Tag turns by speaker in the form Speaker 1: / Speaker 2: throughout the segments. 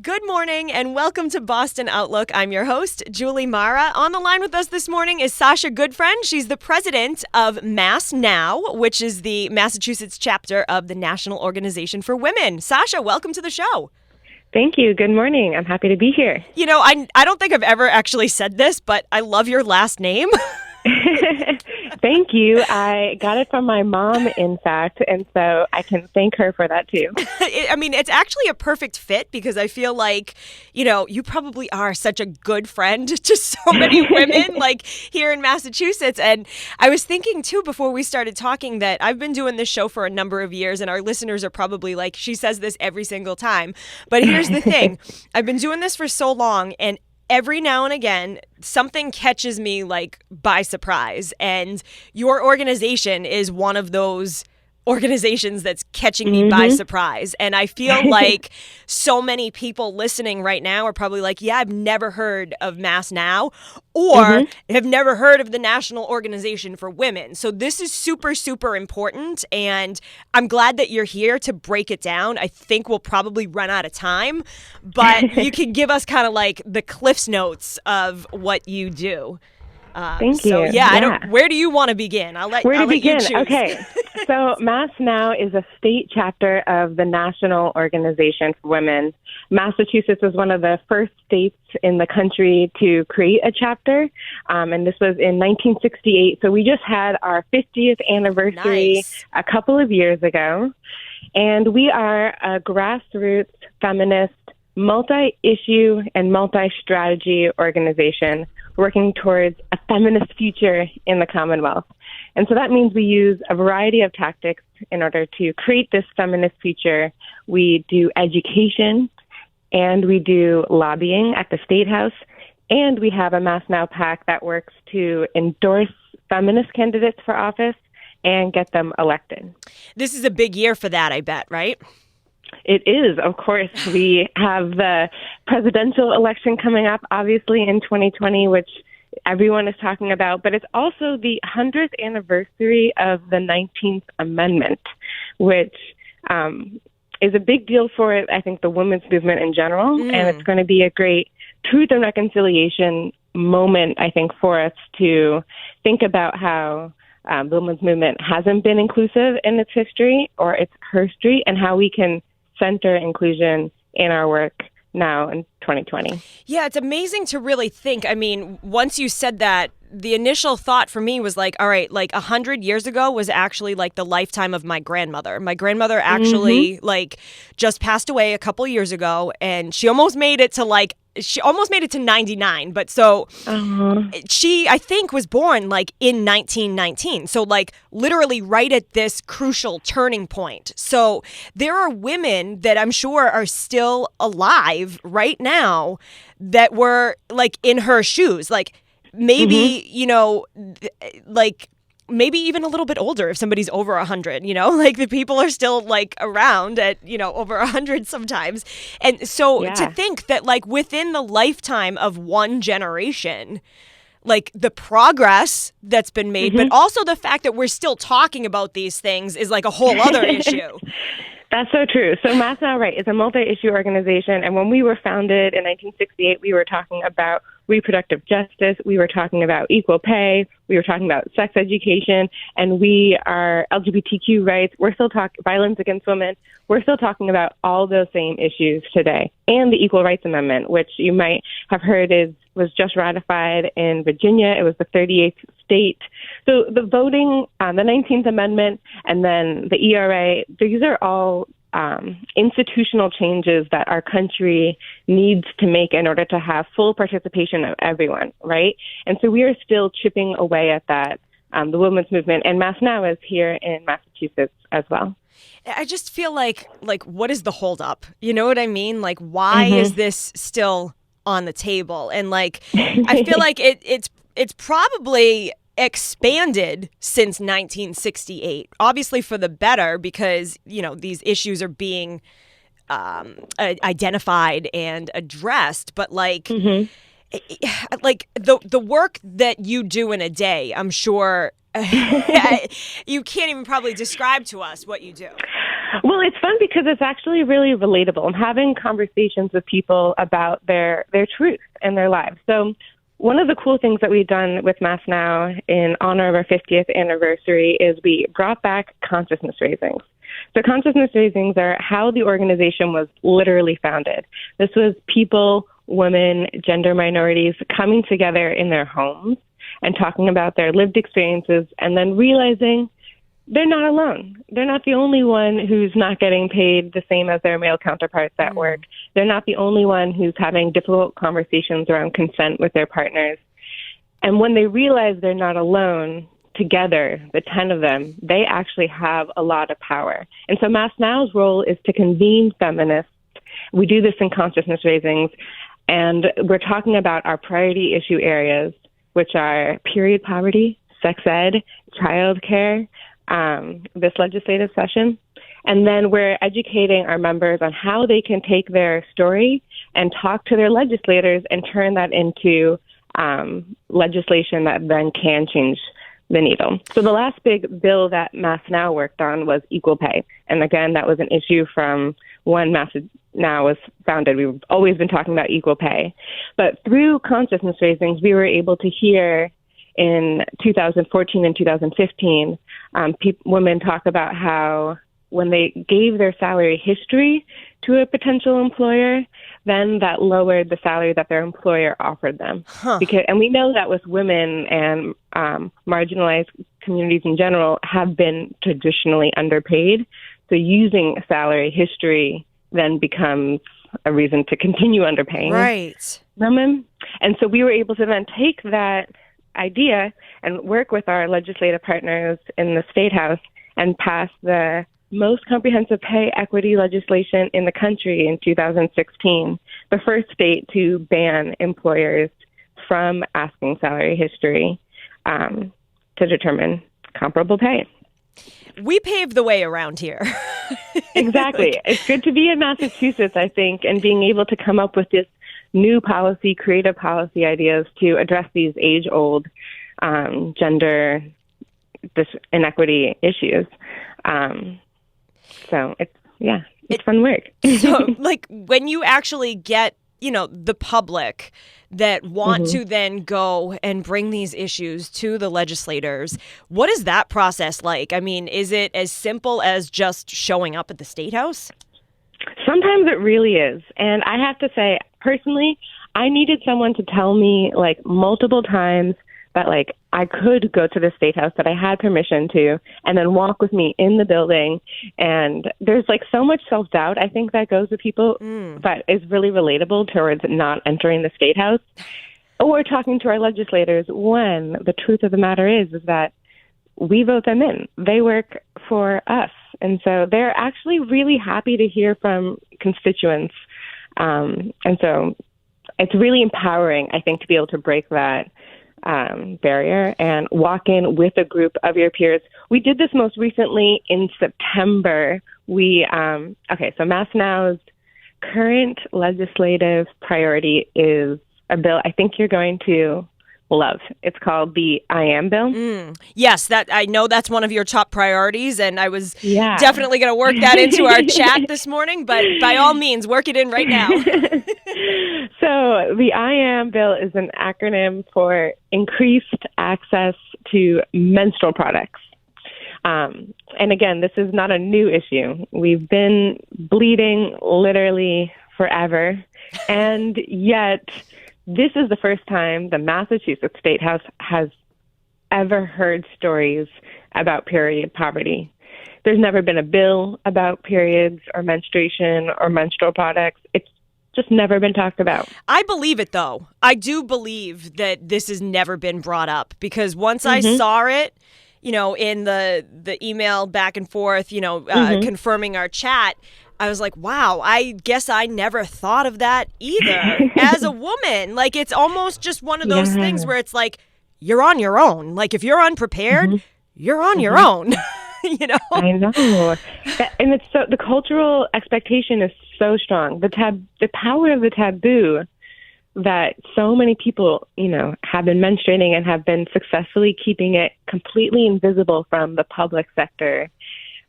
Speaker 1: Good morning and welcome to Boston Outlook. I'm your host, Julee Marra. On the line with us this morning is Sasha Goodfriend. She's the president of Mass Now, which is the Massachusetts chapter of the National Organization for Women. Sasha, welcome to the show.
Speaker 2: Thank you. Good morning. I'm happy to be here.
Speaker 1: You know, I don't think I've ever actually said this, but I love your last name.
Speaker 2: Thank you. I got it from my mom, in fact, and so I can thank her for that too.
Speaker 1: It's actually a perfect fit because I feel like, you probably are such a good friend to so many women, like here in Massachusetts. And I was thinking too, before we started talking, that I've been doing this show for a number of years and our listeners are probably like, she says this every single time. But here's the thing. I've been doing this for so long, and every now and again, something catches me like by surprise, and your organization is one of those organizations that's catching me by surprise. And I feel like so many people listening right now are probably like, yeah, I've never heard of Mass Now, or have never heard of the National Organization for Women. So this is super, super important. And I'm glad that you're here to break it down. I think we'll probably run out of time, but you can give us kind of like the Cliff's Notes of what you do.
Speaker 2: Thank you.
Speaker 1: Where do you want to begin? I'll let you choose.
Speaker 2: Okay. So Mass Now is a state chapter of the National Organization for Women. Massachusetts was one of the first states in the country to create a chapter, and this was in 1968. So we just had our 50th anniversary a couple of years ago, and we are a grassroots feminist, multi-issue and multi-strategy organization working towards a feminist future in the Commonwealth. And so that means we use a variety of tactics in order to create this feminist future. We do education, and we do lobbying at the State House, and we have a Mass Now PAC that works to endorse feminist candidates for office and get them elected.
Speaker 1: This is a big year for that, I bet, right?
Speaker 2: It is, of course. We have the presidential election coming up, obviously, in 2020, which everyone is talking about. But it's also the 100th anniversary of the 19th Amendment, which is a big deal for, I think, the women's movement in general. And it's going to be a great truth and reconciliation moment, I think, for us to think about how the women's movement hasn't been inclusive in its history or its history, and how we can center inclusion in our work now in 2020.
Speaker 1: Yeah, it's amazing to really think. I mean, once you said that, the initial thought for me was like, all right, like 100 years ago was actually like the lifetime of my grandmother. My grandmother actually like just passed away a couple years ago, and she almost made it to 99. But so she, I think, was born like in 1919. So like literally right at this crucial turning point. So there are women that I'm sure are still alive right now that were like in her shoes. Like maybe, like maybe even a little bit older if somebody's over 100, like the people are still like around at, over 100 sometimes. And so to think that like within the lifetime of one generation, like the progress that's been made, but also the fact that we're still talking about these things is like a whole other issue.
Speaker 2: That's so true. So Mass Now, right, is a multi-issue organization. And when we were founded in 1968, we were talking about reproductive justice. We were talking about equal pay. We were talking about sex education. And we are LGBTQ rights. We're still talking violence against women. We're still talking about all those same issues today. And the Equal Rights Amendment, which you might have heard was just ratified in Virginia. It was the 38th state. So the voting, the 19th Amendment, and then the ERA, these are all institutional changes that our country needs to make in order to have full participation of everyone, right? And so we are still chipping away at that, the women's movement, and Mass Now is here in Massachusetts as well.
Speaker 1: I just feel like what is the holdup? You know what I mean? Like, why is this still on the table? And like, I feel like it's probably expanded since 1968, obviously for the better, because, these issues are being identified and addressed. But like, like the work that you do in a day, I'm sure you can't even probably describe to us what you do.
Speaker 2: Well, it's fun because it's actually really relatable. I'm having conversations with people about their truth and their lives. So one of the cool things that we've done with Mass Now in honor of our 50th anniversary is we brought back consciousness raisings. So consciousness raisings are how the organization was literally founded. This was people, women, gender minorities coming together in their homes and talking about their lived experiences and then realizing they're not alone. They're not the only one who's not getting paid the same as their male counterparts at work. They're not the only one who's having difficult conversations around consent with their partners. And when they realize they're not alone, together, the 10 of them, they actually have a lot of power. And so Mass Now's role is to convene feminists. We do this in consciousness raisings, and we're talking about our priority issue areas, which are period poverty, sex ed, childcare, this legislative session. And then we're educating our members on how they can take their story and talk to their legislators and turn that into legislation that then can change the needle. So the last big bill that Mass Now worked on was equal pay. And again, that was an issue from when Mass Now was founded. We've always been talking about equal pay. But through consciousness raisings, we were able to hear in 2014 and 2015, women talk about how when they gave their salary history to a potential employer, then that lowered the salary that their employer offered them. And we know that with women and marginalized communities in general have been traditionally underpaid. So using salary history then becomes a reason to continue underpaying women. And so we were able to then take that idea and work with our legislative partners in the State House and pass the most comprehensive pay equity legislation in the country in 2016, the first state to ban employers from asking salary history to determine comparable pay.
Speaker 1: We paved the way around here.
Speaker 2: Exactly. It's good to be in Massachusetts, I think, and being able to come up with this new policy, creative policy ideas to address these age-old gender inequity issues. So it's fun work.
Speaker 1: So like when you actually get, the public that want to then go and bring these issues to the legislators, what is that process like? I mean, is it as simple as just showing up at the State House?
Speaker 2: Sometimes it really is. And I have to say, personally, I needed someone to tell me multiple times that I could go to the State House, that I had permission to, and then walk with me in the building. And there's so much self-doubt, I think, that goes with people that is really relatable towards not entering the State House or talking to our legislators when the truth of the matter is that we vote them in. They work for us. And so they're actually really happy to hear from constituents. And so it's really empowering, I think, to be able to break that barrier and walk in with a group of your peers. We did this most recently in September. So Mass Now's current legislative priority is a bill I think you're going to love. It's called the I Am Bill.
Speaker 1: Yes, that I know that's one of your top priorities, and I was definitely going to work that into our chat this morning, but by all means, work it in right now.
Speaker 2: So the I Am Bill is an acronym for Increased Access to Menstrual Products. And again, this is not a new issue. We've been bleeding literally forever, and yet this is the first time the Massachusetts State House has ever heard stories about period poverty. There's never been a bill about periods or menstruation or menstrual products. It's just never been talked about.
Speaker 1: I believe it, though. I do believe that this has never been brought up, because once I saw it, in the email back and forth, confirming our chat, I was like, wow, I guess I never thought of that either as a woman. It's almost just one of those things where it's you're on your own. If you're unprepared, you're on your own.
Speaker 2: I know. And it's so, the cultural expectation is so strong. The power of the taboo that so many people, have been menstruating and have been successfully keeping it completely invisible from the public sector.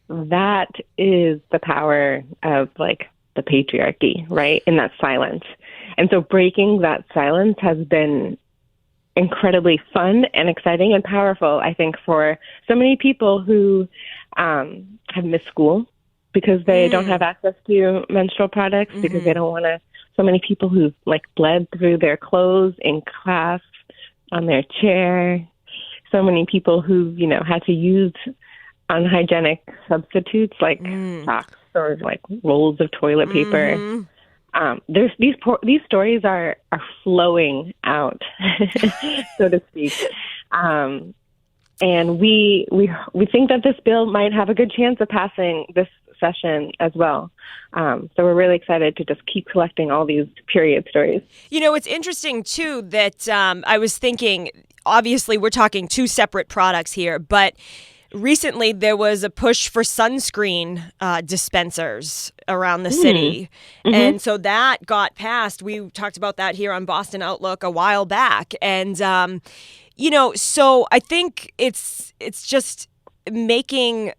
Speaker 2: that is the power of like the patriarchy, right? In that silence. And so breaking that silence has been incredibly fun and exciting and powerful, I think, for so many people who have missed school because they don't have access to menstrual products, because they don't want to. So many people who've like bled through their clothes in class, on their chair. So many people who, had to use unhygienic substitutes like socks or like rolls of toilet paper. There's these stories are flowing out, so to speak. And we think that this bill might have a good chance of passing this session as well. So we're really excited to just keep collecting all these period stories.
Speaker 1: It's interesting, too, that I was thinking, obviously, we're talking two separate products here, but recently there was a push for sunscreen dispensers around the city. And so that got passed. We talked about that here on Boston Outlook a while back. And, so I think it's just making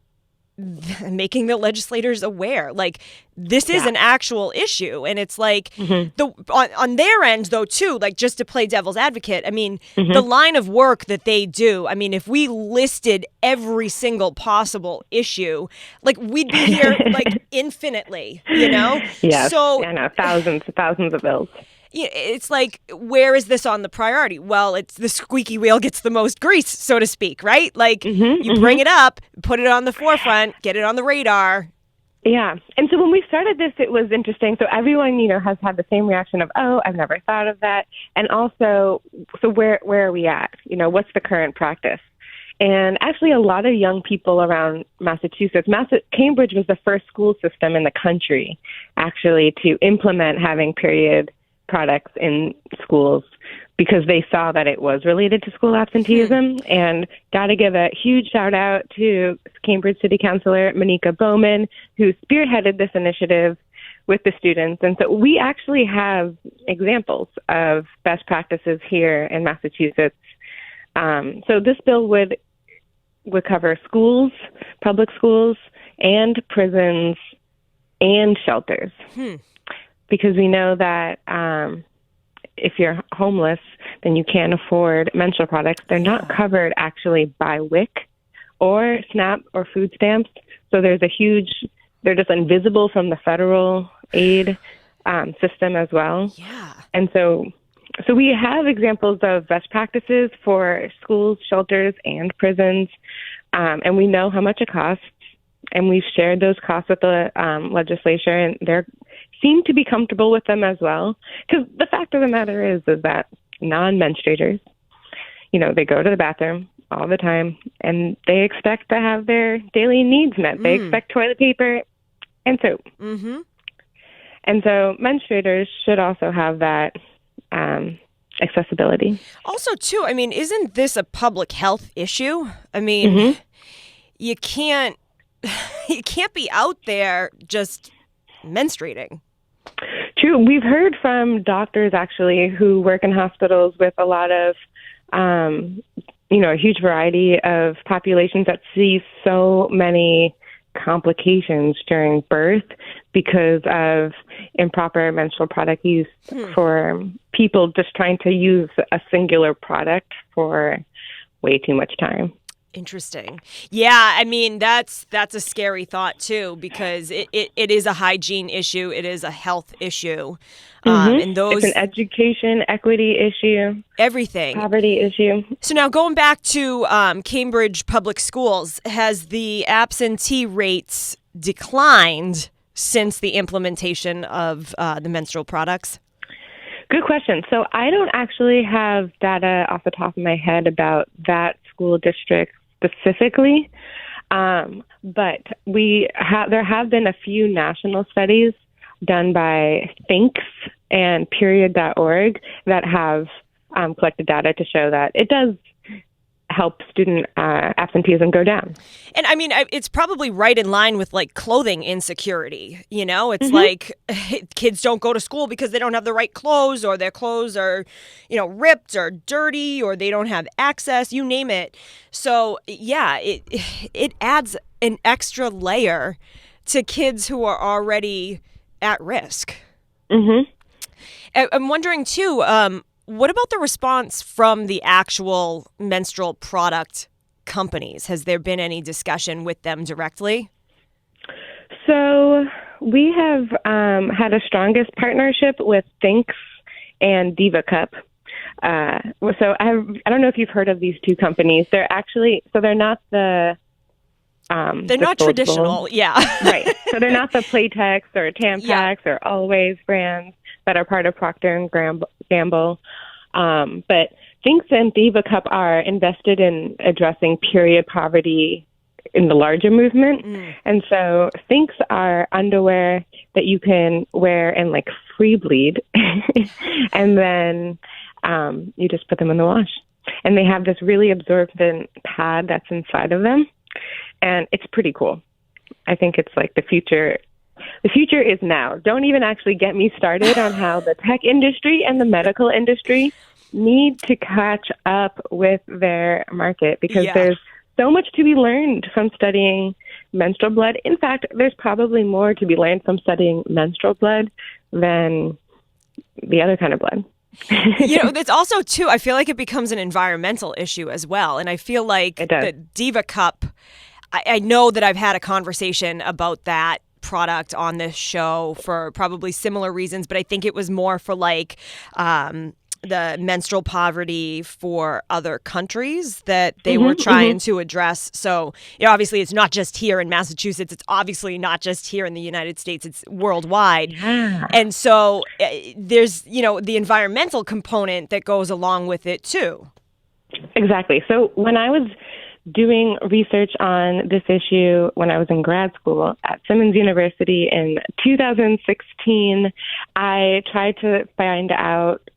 Speaker 1: the legislators aware, like this is an actual issue. And it's like on their end, though, too, like just to play devil's advocate, I mean, the line of work that they do, I mean, if we listed every single possible issue, like we'd be here like infinitely,
Speaker 2: Yes,
Speaker 1: So
Speaker 2: I know, thousands of bills.
Speaker 1: It's like, where is this on the priority? Well, it's the squeaky wheel gets the most grease, so to speak, right? Like you bring it up, put it on the forefront, get it on the radar.
Speaker 2: Yeah. And so when we started this, it was interesting. So everyone, has had the same reaction of, oh, I've never thought of that. And also, so where are we at? What's the current practice? And actually, a lot of young people around Massachusetts, Cambridge was the first school system in the country, actually, to implement having period products in schools because they saw that it was related to school absenteeism. And got to give a huge shout out to Cambridge City Councilor Monica Bowman, who spearheaded this initiative with the students. And so we actually have examples of best practices here in Massachusetts. So this bill would cover schools, public schools, and prisons and shelters. Because we know that if you're homeless, then you can't afford menstrual products. They're not covered actually by WIC or SNAP or food stamps. So they're just invisible from the federal aid system as well.
Speaker 1: Yeah.
Speaker 2: And so we have examples of best practices for schools, shelters, and prisons. And we know how much it costs. And we've shared those costs with the legislature, and they seem to be comfortable with them as well. Because the fact of the matter is that non-menstruators, they go to the bathroom all the time, and they expect to have their daily needs met. They expect toilet paper and soap. And so menstruators should also have that accessibility.
Speaker 1: Also, too, I mean, isn't this a public health issue? I mean, you can't be out there just menstruating.
Speaker 2: True. We've heard from doctors actually who work in hospitals with a lot of, a huge variety of populations that see so many complications during birth because of improper menstrual product use for people just trying to use a singular product for way too much time.
Speaker 1: Interesting. Yeah, I mean, that's a scary thought, too, because it is a hygiene issue. It is a health issue. And
Speaker 2: it's an education, equity issue.
Speaker 1: Everything.
Speaker 2: Poverty issue.
Speaker 1: So now going back to Cambridge Public Schools, has the absentee rates declined since the implementation of the menstrual products?
Speaker 2: Good question. So I don't actually have data off the top of my head about that school district specifically, but there have been a few national studies done by Thinks and Period.org that have collected data to show that it does help student absenteeism go down.
Speaker 1: And I mean, it's probably right in line with like clothing insecurity. You know, it's like kids don't go to school because they don't have the right clothes, or their clothes are, ripped or dirty, or they don't have access, you name it. So yeah, it adds an extra layer to kids who are already at risk. I'm wondering too, what about the response from the actual menstrual product companies? Has there been any discussion with them directly?
Speaker 2: So we have had a strongest partnership with Thinx and Diva Cup. So I don't know if you've heard of these two companies. They're not the
Speaker 1: they're not traditional, yeah.
Speaker 2: Right. So they're not the Playtex or Tampax or Always brands that are part of Procter and Gamble. But Thinx and Diva Cup are invested in addressing period poverty in the larger movement. And so Thinx are underwear that you can wear and like free bleed. And then you just put them in the wash. And they have this really absorbent pad that's inside of them. And it's pretty cool. I think it's like the future. The future is now. Don't even actually get me started on how the tech industry and the medical industry need to catch up with their market, because there's so much to be learned from studying menstrual blood. In fact, there's probably more to be learned from studying menstrual blood than the other kind of blood.
Speaker 1: It's also, too, I feel like it becomes an environmental issue as well. And I feel like the Diva Cup, I know that I've had a conversation about that product on this show for probably similar reasons, but I think it was more for like the menstrual poverty for other countries that they were trying to address. So, obviously it's not just here in Massachusetts. It's obviously not just here in the United States. It's worldwide. And so there's, the environmental component that goes along with it too. Exactly.
Speaker 2: So when I was doing research on this issue when I was in grad school at Simmons University in 2016, I tried to find out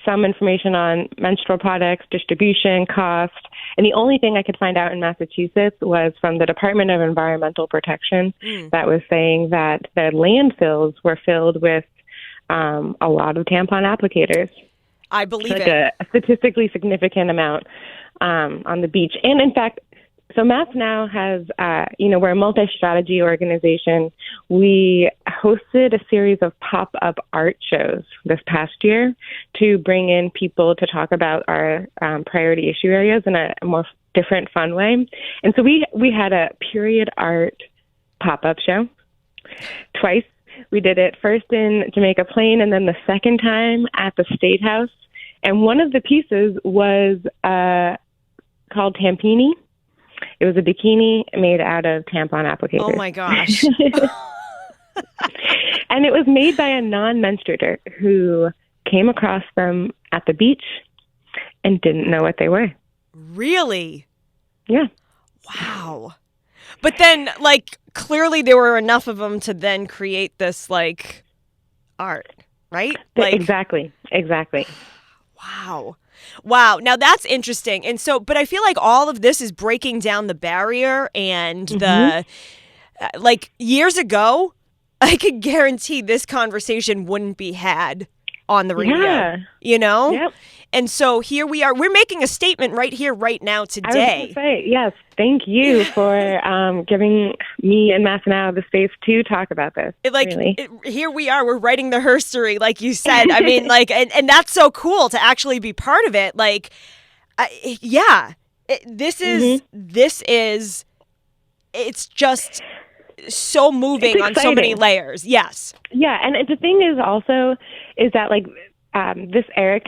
Speaker 2: some information on menstrual products, distribution, cost, and the only thing I could find out in Massachusetts was from the Department of Environmental Protection that was saying that the landfills were filled with a lot of tampon applicators.
Speaker 1: I believe
Speaker 2: it. A statistically significant amount on the beach. And in fact, so Mass Now has, we're a multi-strategy organization. We hosted a series of pop-up art shows this past year to bring in people to talk about our priority issue areas in a more different, fun way. And so we had a period art pop-up show twice. We did it first in Jamaica Plain and then the second time at the State House. And one of the pieces was called Tampini. It was a bikini made out of tampon applicators.
Speaker 1: Oh, my gosh.
Speaker 2: And it was made by a non-menstruator who came across them at the beach and didn't know what they were.
Speaker 1: Really?
Speaker 2: Yeah.
Speaker 1: Wow. But then, clearly there were enough of them to then create this, art, right?
Speaker 2: Exactly.
Speaker 1: Wow. Now that's interesting. And so, but I feel like all of this is breaking down the barrier and the, years ago, I could guarantee this conversation wouldn't be had on the radio,
Speaker 2: Yep.
Speaker 1: And so here we are. We're making a statement right here, right now, today.
Speaker 2: I was going to say, yes, thank you for giving me and Mass Now the space to talk about this.
Speaker 1: Here we are. We're writing the herstory, like you said. I mean, and that's so cool to actually be part of it. This is, it's just so moving on so many layers. Yes.
Speaker 2: Yeah, and the thing is also is that this Eric,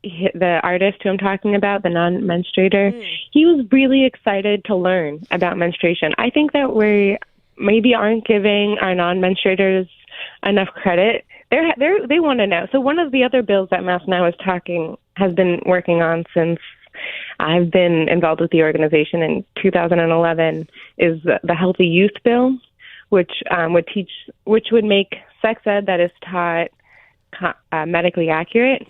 Speaker 2: the artist who I'm talking about, the non-menstruator, he was really excited to learn about menstruation. I think that we maybe aren't giving our non-menstruators enough credit. They want to know. So one of the other bills that Mass Now has been working on since I've been involved with the organization in 2011 is the Healthy Youth Bill, which would make sex ed that is taught medically accurate.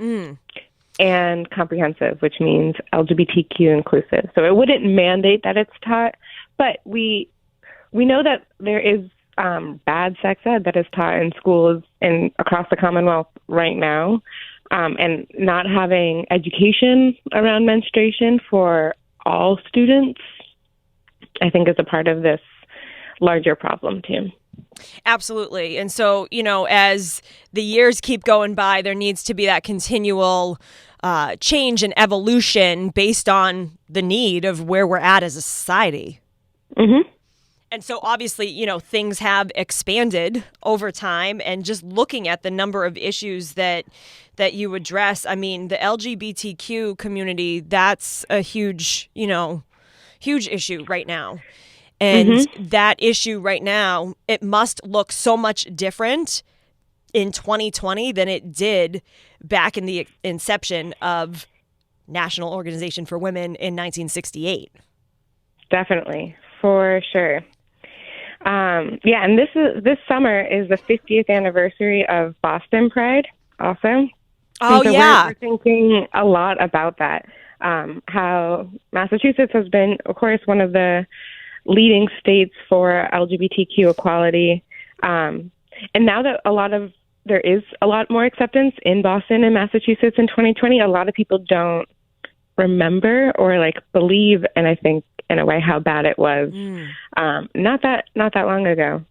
Speaker 2: and comprehensive, which means LGBTQ inclusive. So it wouldn't mandate that it's taught, but we know that there is bad sex ed that is taught in schools and across the Commonwealth right now, and not having education around menstruation for all students, I think, is a part of this larger problem too.
Speaker 1: Absolutely. And so, as the years keep going by, there needs to be that continual change and evolution based on the need of where we're at as a society.
Speaker 2: Mm-hmm.
Speaker 1: And so obviously, things have expanded over time, and just looking at the number of issues that you address, I mean, the LGBTQ community, that's a huge issue right now. And that issue right now, it must look so much different in 2020 than it did back in the inception of National Organization for Women in 1968.
Speaker 2: Definitely, for sure. And this summer is the 50th anniversary of Boston Pride also.
Speaker 1: Oh,
Speaker 2: so
Speaker 1: yeah.
Speaker 2: We're thinking a lot about that, how Massachusetts has been, of course, one of the leading states for LGBTQ equality. And now that there is a lot more acceptance in Boston and Massachusetts in 2020, a lot of people don't remember or believe, and I think in a way how bad it was not that long ago.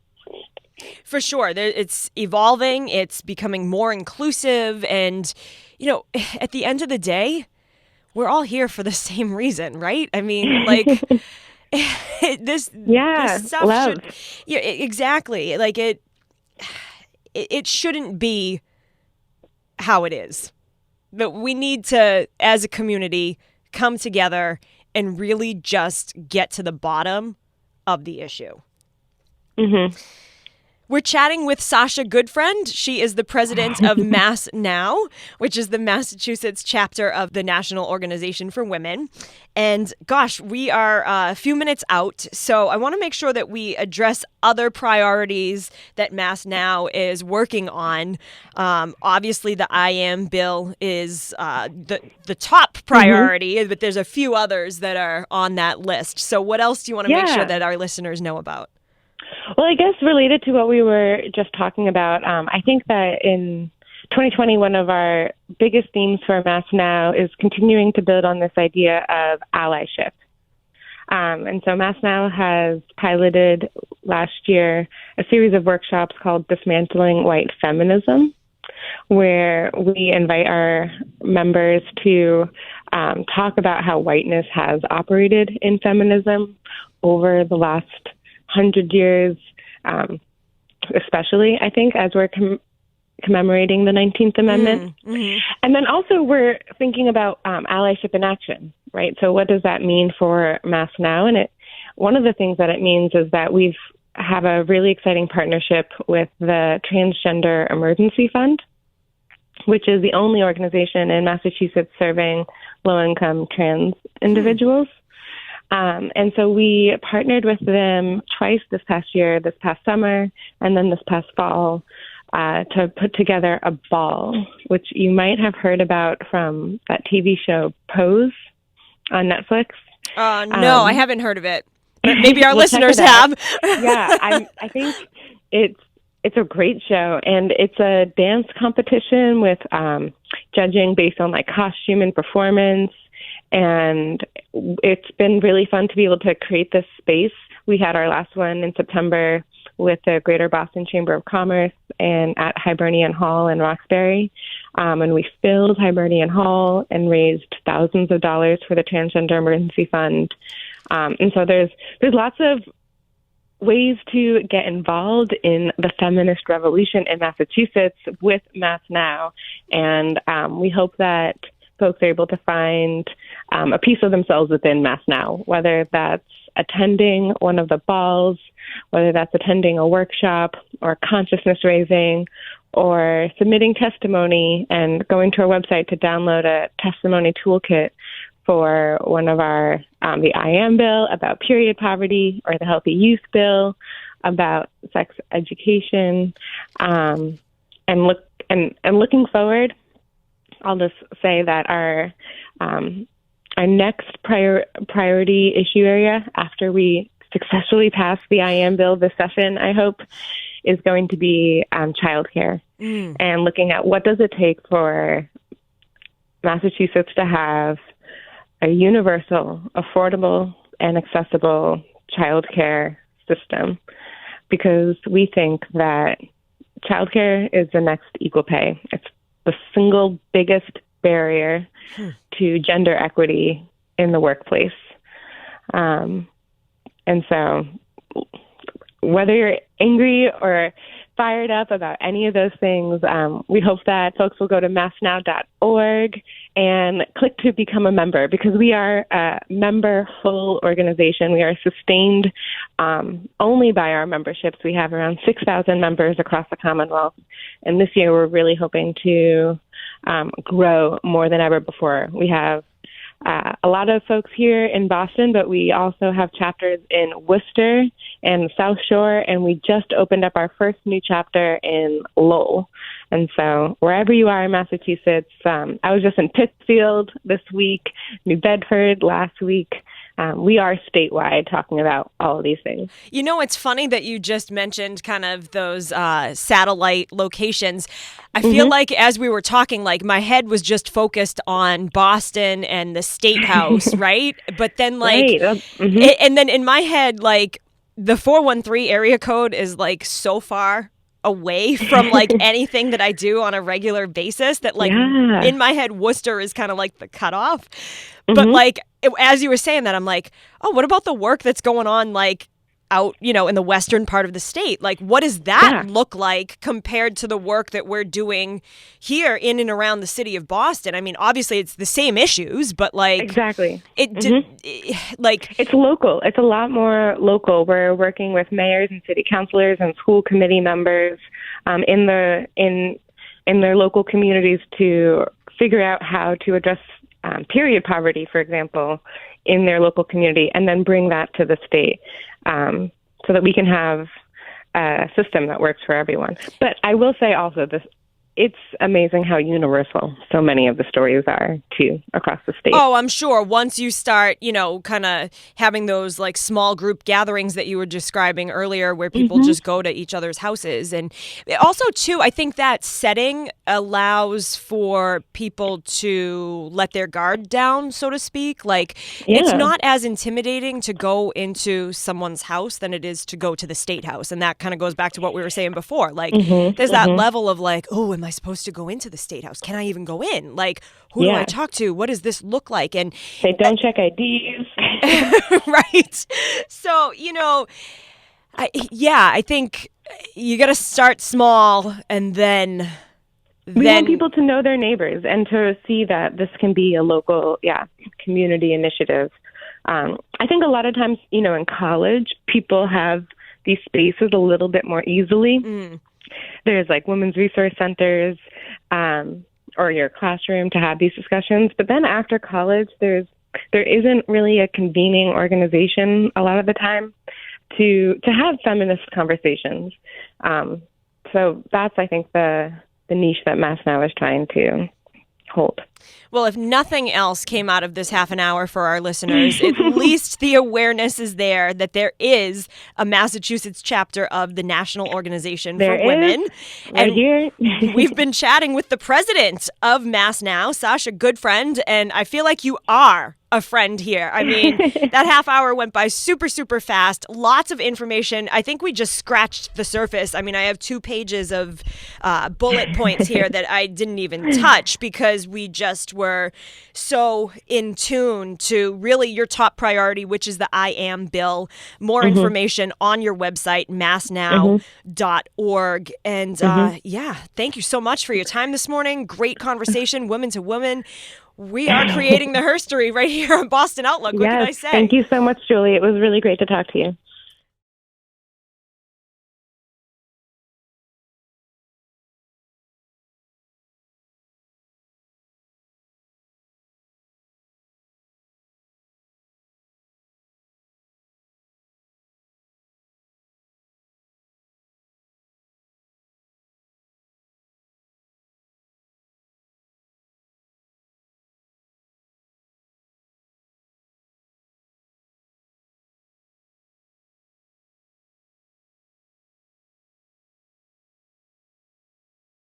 Speaker 1: For sure. It's evolving. It's becoming more inclusive. And, at the end of the day, we're all here for the same reason, right? I mean, this stuff
Speaker 2: love.
Speaker 1: Exactly. It shouldn't be how it is. But we need to, as a community, come together and really just get to the bottom of the issue. Mm-hmm. We're chatting with Sasha Goodfriend. She is the president of Mass Now, which is the Massachusetts chapter of the National Organization for Women. And gosh, we are a few minutes out, so I want to make sure that we address other priorities that Mass Now is working on. Obviously, the I Am bill is the top priority, but there's a few others that are on that list. So what else do you want to make sure that our listeners know about?
Speaker 2: Well, I guess related to what we were just talking about, I think that in 2020, one of our biggest themes for Mass Now is continuing to build on this idea of allyship. And so Mass Now has piloted last year a series of workshops called Dismantling White Feminism, where we invite our members to talk about how whiteness has operated in feminism over the last 100 years, especially, I think, as we're commemorating the 19th Amendment. Mm-hmm. And then also we're thinking about allyship in action, right? So what does that mean for Mass Now? And one of the things that it means is that we have a really exciting partnership with the Transgender Emergency Fund, which is the only organization in Massachusetts serving low-income trans individuals. And so we partnered with them twice this past summer, and then this past fall, to put together a ball, which you might have heard about from that TV show Pose on Netflix.
Speaker 1: No, I haven't heard of it. But maybe our listeners have.
Speaker 2: Yeah, I think it's a great show, and it's a dance competition with judging based on costume and performance. And it's been really fun to be able to create this space. We had our last one in September with the Greater Boston Chamber of Commerce and at Hibernian Hall in Roxbury. And we filled Hibernian Hall and raised thousands of dollars for the Transgender Emergency Fund. And so there's lots of ways to get involved in the feminist revolution in Massachusetts with Mass Now. And we hope that folks are able to find a piece of themselves within Mass Now, whether that's attending one of the balls, whether that's attending a workshop or consciousness raising, or submitting testimony and going to our website to download a testimony toolkit for one of our, the I Am bill about period poverty, or the Healthy Youth bill about sex education, and looking forward. I'll just say that our next priority issue area after we successfully pass the IAM bill this session, I hope, is going to be childcare and looking at what does it take for Massachusetts to have a universal, affordable, and accessible childcare system, because we think that childcare is the next equal pay. It's the single biggest barrier to gender equity in the workplace. And so whether you're angry or fired up about any of those things, we hope that folks will go to massnow.org and click to become a member, because we are a member-full organization. We are sustained only by our memberships. We have around 6,000 members across the Commonwealth, and this year we're really hoping to grow more than ever before. We have a lot of folks here in Boston, but we also have chapters in Worcester and South Shore, and we just opened up our first new chapter in Lowell. And so wherever you are in Massachusetts, I was just in Pittsfield this week, New Bedford last week. We are statewide talking about all of these things.
Speaker 1: You know, it's funny that you just mentioned kind of those satellite locations. I feel like as we were talking, like my head was just focused on Boston and the State House, right? But then like, and then in my head, like the 413 area code is like so far away from like anything that I do on a regular basis that like in my head, Worcester is kind of like the cutoff. But like, as you were saying that, I'm like, oh, what about the work that's going on like out, you know, in the western part of the state? Like, what does that look like compared to the work that we're doing here in and around the city of Boston? I mean, obviously it's the same issues, but like
Speaker 2: exactly,
Speaker 1: like
Speaker 2: it's local. It's a lot more local. We're working with mayors and city councilors and school committee members in their local communities to figure out how to address period poverty, for example, in their local community, and then bring that to the state so that we can have a system that works for everyone. But I will say also this, it's amazing how universal so many of the stories are, too, across the state.
Speaker 1: Oh, I'm sure. Once you start, you know, kind of having those like small group gatherings that you were describing earlier where people just go to each other's houses. And also, too, I think that setting allows for people to let their guard down, so to speak. Like, it's not as intimidating to go into someone's house than it is to go to the State House. And that kind of goes back to what we were saying before. Like, there's that level of like, oh, am I supposed to go into the State House? Can I even go in? Like, who do I talk to? What does this look like? And
Speaker 2: they don't check IDs.
Speaker 1: Right. So, you know, I think you got to start small and then
Speaker 2: we want people to know their neighbors and to see that this can be a local, community initiative. I think a lot of times, you know, in college, people have these spaces a little bit more easily. There's like women's resource centers or your classroom to have these discussions. But then after college, there isn't really a convening organization a lot of the time to have feminist conversations. So that's, I think, the niche that Mass Now is trying to hold.
Speaker 1: Well, if nothing else came out of this half an hour for our listeners, at least the awareness is there that there is a Massachusetts chapter of the National Organization for Women.
Speaker 2: Right here.
Speaker 1: We've been chatting with the president of Mass Now, Sasha Goodfriend, and I feel like you are a friend here. I mean, that half hour went by super, super fast. Lots of information. I think we just scratched the surface. I mean, I have 2 pages of bullet points here that I didn't even touch because we just were so in tune to really your top priority, which is the I Am bill. More information on your website, massnow.org. And thank you so much for your time this morning. Great conversation, woman to woman. We are creating the herstory right here on Boston Outlook. What can I say?
Speaker 2: Thank you so much, Julie. It was really great to talk to you.